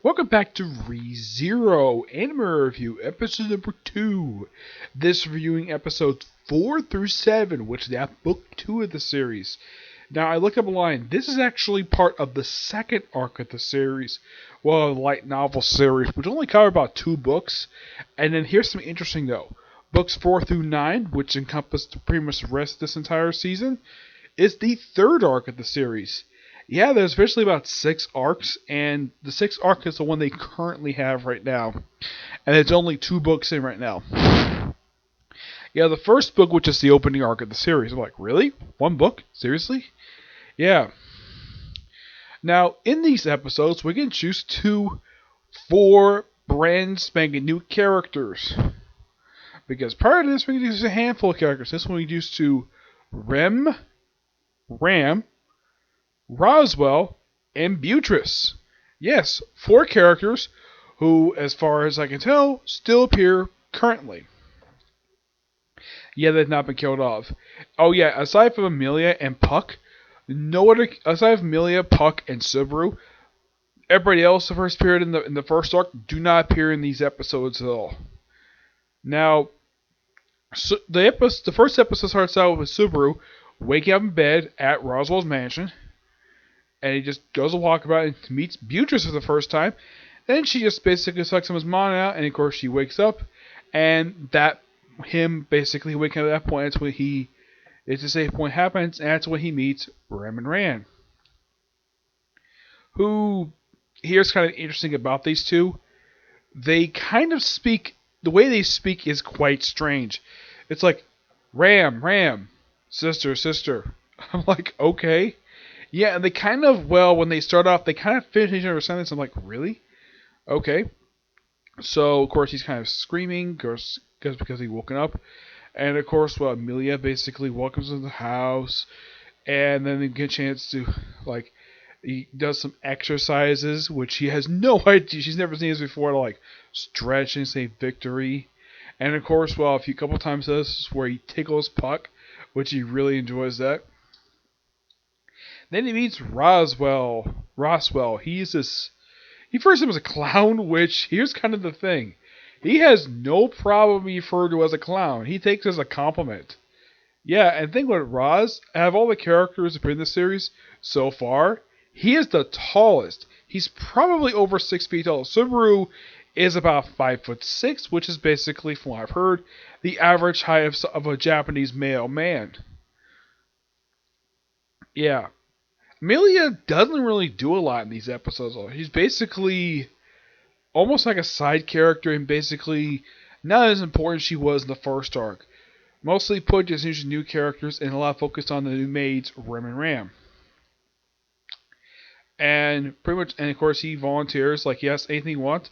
Welcome back to ReZero Anime Review, episode number 2. This reviewing episodes 4 through 7, which is that book 2 of the series. Now, I looked up online. This is actually part of the second arc of the series, well, the light novel series, which only cover about 2 books. And then here's some interesting, though. Books 4 through 9, which encompass pretty much the rest of this entire season, is the third arc of the series. Yeah, there's officially about 6 arcs, and the 6th arc is the one they currently have right now. And it's only 2 books in right now. Yeah, the first book, which is the opening arc of the series. I'm like, really? 1 book? Seriously? Yeah. Now, in these episodes, we get introduced to 4 brand spanking new characters. Because prior to this, we introduced a handful of characters. This one we introduced to Ram, Roswell, and Beatrice. Yes, 4 characters who, as far as I can tell, still appear currently. Yeah, they've not been killed off. Oh yeah, aside from Amelia and Puck, no other, aside from Amelia, Puck, and Subaru, everybody else who first appeared in the first arc do not appear in these episodes at all. Now, so the first episode starts out with Subaru waking up in bed at Roswell's mansion. And he just goes a walkabout and meets Beatrice for the first time. Then she just basically sucks his mind out, and of course she wakes up, and him basically waking up at that point, that's when it's a safe point happens, and that's when he meets Ram and Ran. Who, here's kind of interesting about these two, they kind of speak, the way they speak is quite strange. It's like, Ram, sister. I'm like, okay. Yeah, and they kind of, when they start off, they kind of finish each other's sentence. I'm like, really? Okay. So, of course, he's kind of screaming because he's woken up. And, of course, Amelia basically welcomes him to the house. And then they get a chance to, he does some exercises, which he has no idea. She's never seen this before, to, stretch and say victory. And, of course, a couple times this is where he tickles Puck, which he really enjoys that. Then he meets Roswell. He first was a clown, which, here's kind of the thing. He has no problem being referred to as a clown. He takes it as a compliment. Yeah, and think about it, Roz, out of all the characters in the series so far, he is the tallest. He's probably over 6 feet tall. Subaru is about 5'6", which is basically, from what I've heard, the average height of a Japanese male man. Yeah. Amelia doesn't really do a lot in these episodes. She's basically almost like a side character and basically not as important as she was in the first arc. Mostly put just introducing new characters and a lot of focus on the new maids, Ram and Ram. And pretty much, and of course he volunteers, he asks anything he wants.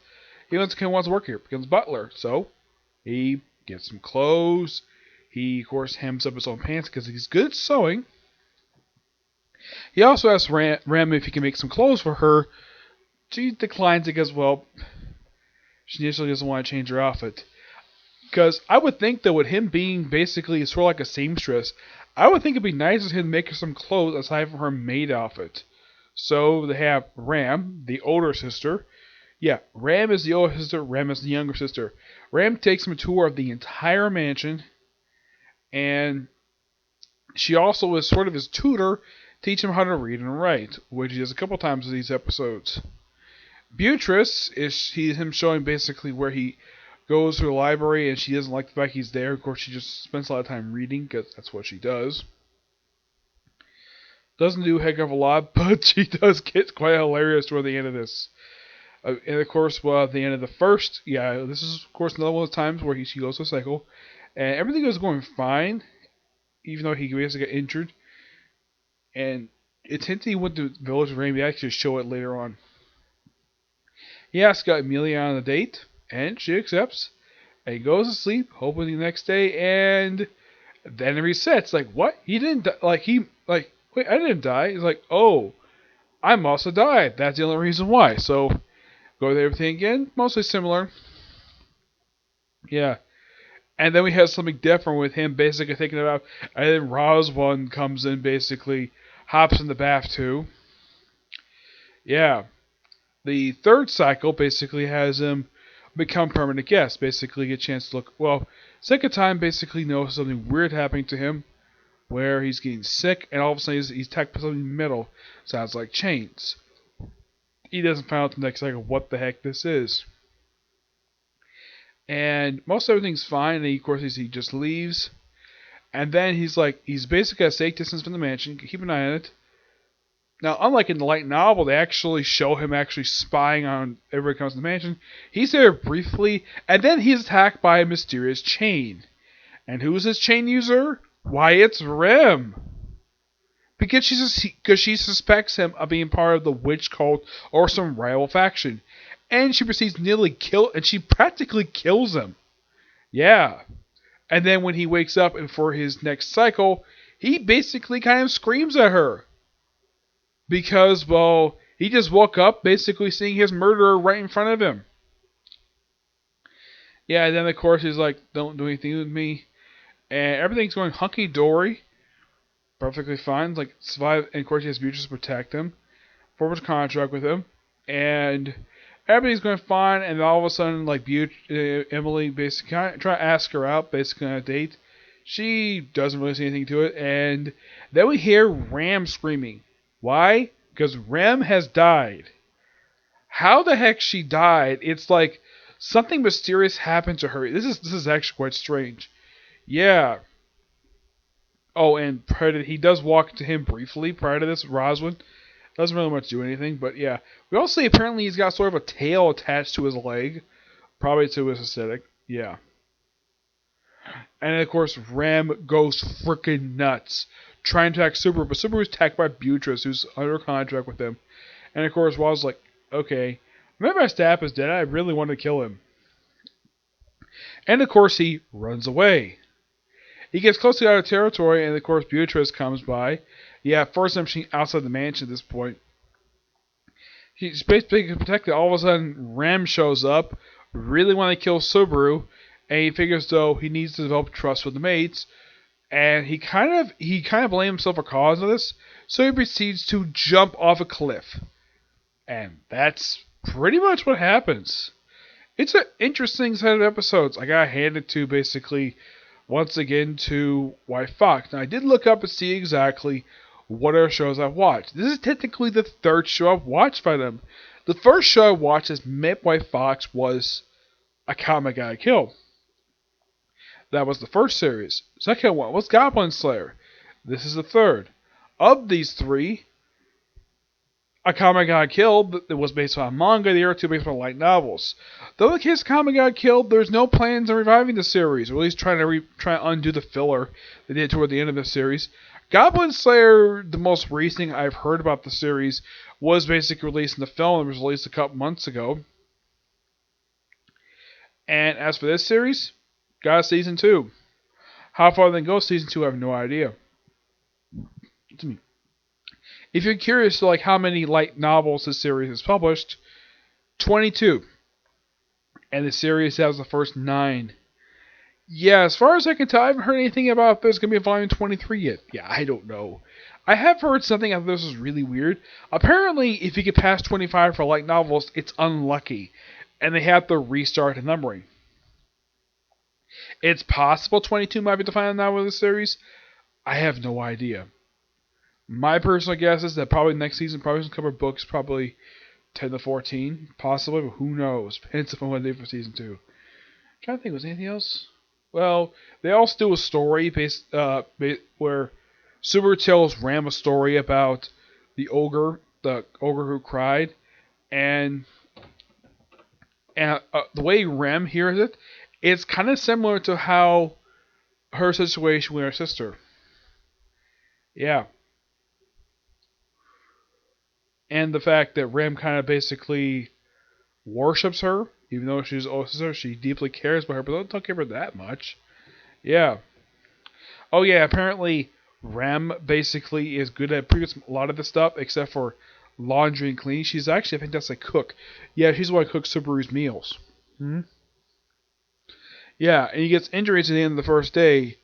He wants to work here, becomes butler. So he gets some clothes. He, of course, hems up his own pants because he's good at sewing. He also asks Ram if he can make some clothes for her. She declines it because, she initially doesn't want to change her outfit. Because I would think that with him being basically sort of like a seamstress, I would think it'd be nice of him to make her some clothes aside from her maid outfit. So they have Ram, the older sister. Yeah, Ram is the older sister, Ram is the younger sister. Ram takes him a tour of the entire mansion, and she also is sort of his tutor, teach him how to read and write, which he does a couple times in these episodes. Beatrice is him showing basically where he goes to the library, and she doesn't like the fact he's there. Of course, she just spends a lot of time reading because that's what she does. Doesn't do a heck of a lot, but she does get quite hilarious toward the end of this. And of course, at the end of the first, this is of course another one of the times where she goes to a cycle, and everything was going fine, even though he basically got injured. And it's hinted he went to the Village of Rain. We actually show it later on. He asks Amelia on a date, and she accepts. And he goes to sleep, hoping the next day, and then it resets. What? He didn't die. Wait, I didn't die. He's like, oh, I must have died. That's the only reason why. So, go with everything again. Mostly similar. Yeah. And then we have something different with him basically thinking about, and then Roswell comes in basically, hops in the bath too. Yeah. The third cycle basically has him become permanent guest. Basically, get a chance to look. Well, second time basically notice something weird happening to him, where he's getting sick, and all of a sudden he's attacked by something metal. Sounds like chains. He doesn't find out the next cycle what the heck this is. And most everything's fine, and of course he just leaves. And then he's basically at a safe distance from the mansion. Keep an eye on it. Now, unlike in the light novel, they actually show him actually spying on everybody who comes to the mansion. He's there briefly, and then he's attacked by a mysterious chain. And who's this chain user? Why, it's Rem. Because she suspects him of being part of the witch cult or some rival faction. And she proceeds to nearly kill, and she practically kills him. Yeah. And then when he wakes up and for his next cycle, he basically kind of screams at her. Because, well, he just woke up basically seeing his murderer right in front of him. Yeah, and then of course he's like, don't do anything with me. And everything's going hunky-dory. Perfectly fine. Like, survive, and of course he has Beatrice to protect him. Forms a contract with him. And everything's going fine, and all of a sudden, like, Emily basically try to ask her out, basically on a date. She doesn't really say anything to it, and then we hear Ram screaming. Why? Because Rem has died. How the heck she died? It's like something mysterious happened to her. This is actually quite strange. Yeah. Oh, and he does walk to him briefly prior to this. Roswin doesn't really much do anything, but yeah. We also see apparently he's got sort of a tail attached to his leg, probably to his aesthetic. Yeah. And of course, Rem goes freaking nuts, trying to attack Subaru, but Subaru's attacked by Beatrice, who's under contract with him. And of course, Wild's like, okay, remember my staff is dead, I really want to kill him. And of course, he runs away. He gets close to out of territory, and of course, Beatrice comes by. Yeah, first time she's outside the mansion at this point. She's basically protected. All of a sudden, Ram shows up, really want to kill Subaru, and he figures though he needs to develop trust with the mates. And he kind of blames himself for causing this, so he proceeds to jump off a cliff. And that's pretty much what happens. It's an interesting set of episodes. I got handed to basically, once again, to White Fox. Now, I did look up and see exactly what other shows I've watched. This is technically the third show I've watched by them. The first show I watched as met White Fox was Akame ga Kill. That was the first series. Second one was Goblin Slayer. This is the third. Of these three, Akame ga Kill was based on manga, the other two based on light novels. Though the case Akame ga Kill, there's no plans on reviving the series, or at least trying to undo the filler they did toward the end of the series. Goblin Slayer, the most recent I've heard about the series, was basically released in the film. It was released a couple months ago. And as for this series, got a season 2. How far they go season 2, I have no idea. If you're curious to like how many light novels this series has published, 22. And the series has the first 9. Yeah, as far as I can tell, I haven't heard anything about if there's going to be a volume 23 yet. Yeah, I don't know. I have heard something I thought this was really weird. Apparently, if you get past 25 for light novels, it's unlucky. And they have to restart the numbering. It's possible 22 might be the final novel of the series. I have no idea. My personal guess is that probably next season probably going to cover books probably 10 to 14, possibly, but who knows? Depends on what they do for season 2. I'm trying to think, was anything else? Well, they also do a story where Subaru tells Ram a story about the ogre who cried, and the way Ram hears it, it's kind of similar to how her situation with her sister. Yeah. And the fact that Ram kind of basically worships her, even though she's older sister, she deeply cares about her, but don't give her that much. Yeah. Oh yeah, apparently Ram basically is good at pretty much a lot of the stuff, except for laundry and cleaning. She's actually a fantastic cook. Yeah, she's the one who cooks Subaru's meals. Yeah, and he gets injuries at the end of the first day.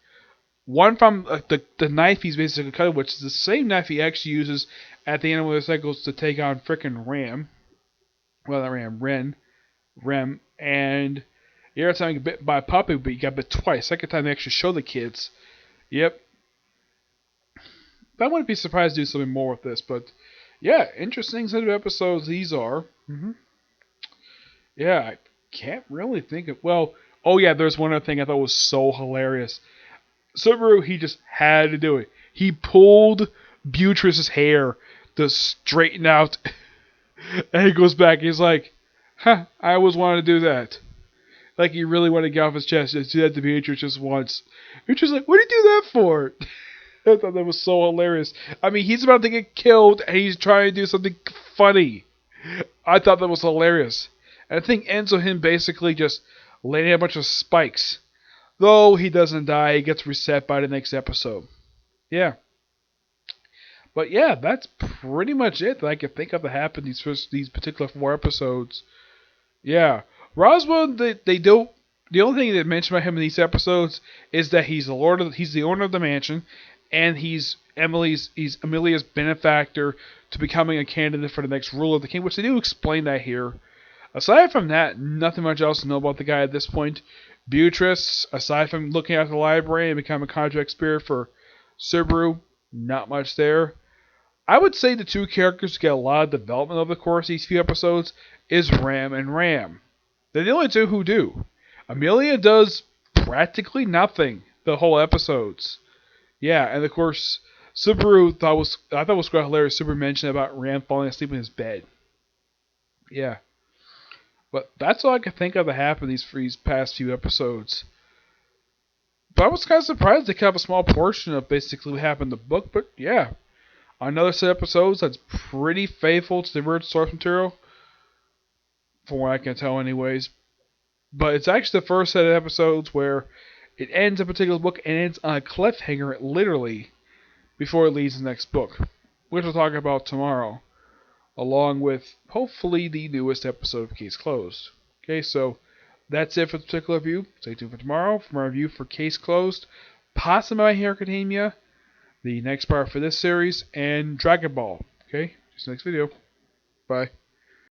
One from the knife he's basically cut, which is the same knife he actually uses at the end of the cycles to take on frickin' Ram. Well, not Ram, Rem, and the other time you get bit by a puppy, but you got bit twice. Second time they actually show the kids. Yep. But I wouldn't be surprised to do something more with this, but yeah, interesting set of episodes these are. Yeah, I can't really think of. Well, oh yeah, there's one other thing I thought was so hilarious. Subaru, he just had to do it. He pulled Beatrice's hair to straighten out, and he goes back. He's like, "Huh, I always wanted to do that." Like he really wanted to get off his chest. Just do that to Beatrice just once. Beatrice's like, "What did you do that for?" I thought that was so hilarious. I mean, he's about to get killed, and he's trying to do something funny. I thought that was hilarious. And the thing ends with him basically just laying a bunch of spikes. Though he doesn't die, he gets reset by the next episode. Yeah. But yeah, that's pretty much it that I can think of that happened these particular 4 episodes. Yeah. Roswell, they don't. The only thing they mention about him in these episodes is that he's the owner of the mansion, and he's Amelia's benefactor to becoming a candidate for the next ruler of the king, which they do explain that here. Aside from that, nothing much else to know about the guy at this point. Beatrice, aside from looking at the library and becoming a contract spirit for Subaru, not much there. I would say the two characters who get a lot of development over the course of these few episodes is Ram and Ram. They're the only two who do. Amelia does practically nothing the whole episodes. Yeah, and of course, I thought was quite hilarious. Subaru mentioned about Ram falling asleep in his bed. Yeah. But that's all I can think of that happened these past few episodes. But I was kind of surprised they cut up a small portion of basically what happened in the book. But yeah, another set of episodes that's pretty faithful to the original source material, from what I can tell, anyways. But it's actually the first set of episodes where it ends a particular book and ends on a cliffhanger, literally, before it leads to the next book, which we'll talk about tomorrow, along with hopefully the newest episode of Case Closed. Okay, so that's it for this particular review. Stay tuned for tomorrow for my review for Case Closed, possibly My Hero Academia, the next part for this series, and Dragon Ball. Okay, see you next video. Bye.